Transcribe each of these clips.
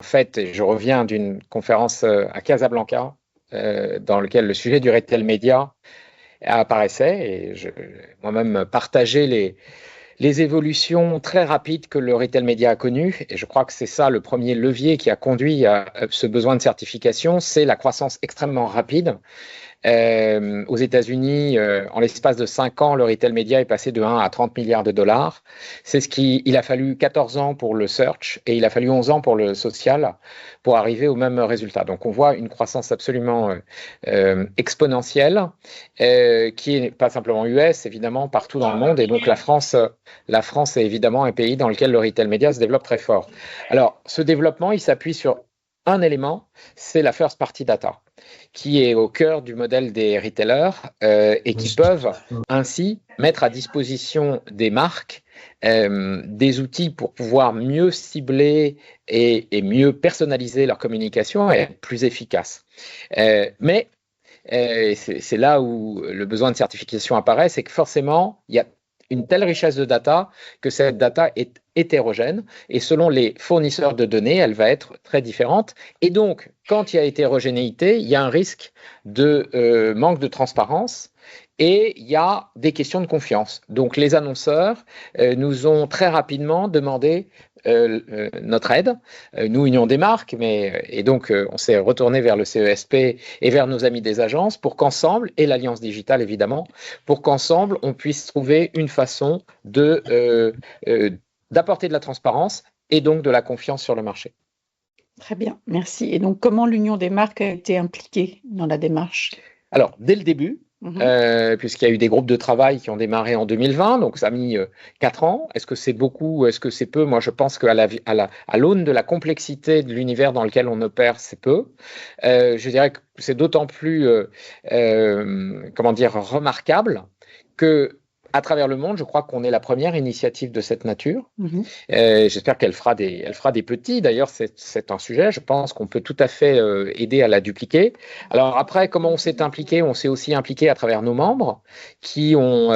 En fait, je reviens d'une conférence à Casablanca, dans laquelle le sujet du retail média apparaissait et moi-même partageais les évolutions très rapides que le retail média a connues. Et je crois que c'est ça le premier levier qui a conduit à ce besoin de certification, c'est la croissance extrêmement rapide. Aux États-Unis, en l'espace de 5 ans, le retail média est passé de 1 à 30 milliards de dollars. Il a fallu 14 ans pour le search et il a fallu 11 ans pour le social pour arriver au même résultat. Donc, on voit une croissance absolument exponentielle qui n'est pas simplement US, évidemment, partout dans le monde. Et donc, la France est évidemment un pays dans lequel le retail média se développe très fort. Alors, ce développement, il s'appuie sur un élément, c'est la first party data, qui est au cœur du modèle des retailers et qui peuvent ainsi mettre à disposition des marques des outils pour pouvoir mieux cibler et mieux personnaliser leur communication et être plus efficace. Mais c'est là où le besoin de certification apparaît, c'est que forcément, il y a une telle richesse de data que cette data est hétérogène et selon les fournisseurs de données, elle va être très différente. Et donc, quand il y a hétérogénéité, il y a un risque de manque de transparence et il y a des questions de confiance. Donc, les annonceurs nous ont très rapidement demandé notre aide, nous, Union des marques, et donc on s'est retourné vers le CESP et vers nos amis des agences pour qu'ensemble, et l'Alliance Digitale évidemment, pour qu'ensemble on puisse trouver une façon d'apporter de la transparence et donc de la confiance sur le marché. Très bien, merci. Et donc, comment l'Union des marques a été impliquée dans la démarche? Alors, dès le début, puisqu'il y a eu des groupes de travail qui ont démarré en 2020, donc ça a mis 4 ans. Est-ce que c'est beaucoup? Est-ce que c'est peu? Moi, je pense qu'à l'aune de la complexité de l'univers dans lequel on opère, c'est peu. Je dirais que c'est d'autant plus, remarquable que à travers le monde, je crois qu'on est la première initiative de cette nature. J'espère qu'elle fera des petits. D'ailleurs, c'est un sujet, je pense qu'on peut tout à fait aider à la dupliquer. Alors après, comment on s'est impliqué? On s'est aussi impliqué à travers nos membres qui ont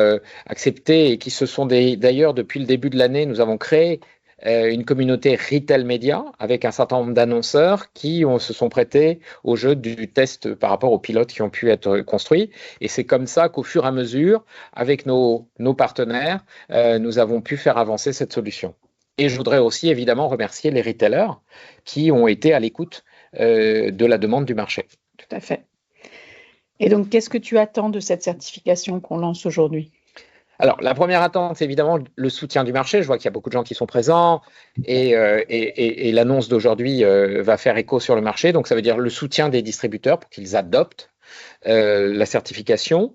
accepté et qui se sont d'ailleurs, depuis le début de l'année, nous avons créé une communauté retail média avec un certain nombre d'annonceurs qui se sont prêtés au jeu du test par rapport aux pilotes qui ont pu être construits. Et c'est comme ça qu'au fur et à mesure, avec nos partenaires, nous avons pu faire avancer cette solution. Et je voudrais aussi évidemment remercier les retailers qui ont été à l'écoute de la demande du marché. Tout à fait. Et donc, qu'est-ce que tu attends de cette certification qu'on lance aujourd'hui? Alors, la première attente, c'est évidemment le soutien du marché. Je vois qu'il y a beaucoup de gens qui sont présents et l'annonce d'aujourd'hui va faire écho sur le marché. Donc, ça veut dire le soutien des distributeurs pour qu'ils adoptent la certification.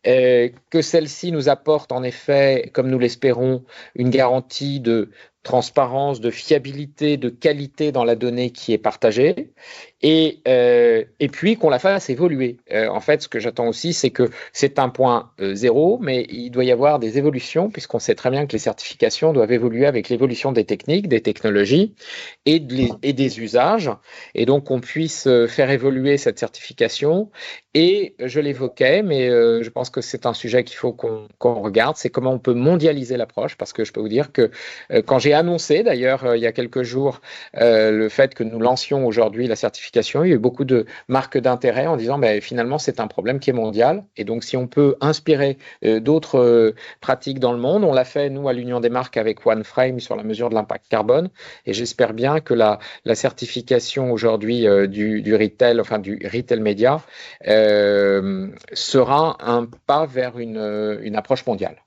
Que celle-ci nous apporte en effet, comme nous l'espérons, une garantie de transparence, de fiabilité, de qualité dans la donnée qui est partagée, et puis qu'on la fasse évoluer. En fait, ce que j'attends aussi, c'est que c'est un point zéro, mais il doit y avoir des évolutions, puisqu'on sait très bien que les certifications doivent évoluer avec l'évolution des techniques, des technologies et des usages, et donc qu'on puisse faire évoluer cette certification. Et je l'évoquais, mais je pense que c'est un sujet qu'il faut qu'on regarde, c'est comment on peut mondialiser l'approche, parce que je peux vous dire que quand j'ai annoncé, d'ailleurs, il y a quelques jours, le fait que nous lancions aujourd'hui la certification, il y a eu beaucoup de marques d'intérêt en disant finalement, c'est un problème qui est mondial. Et donc, si on peut inspirer d'autres pratiques dans le monde, on l'a fait, nous, à l'Union des marques avec OneFrame sur la mesure de l'impact carbone. Et j'espère bien que la certification aujourd'hui du retail, enfin du retail média, sera un pas vers une approche mondiale.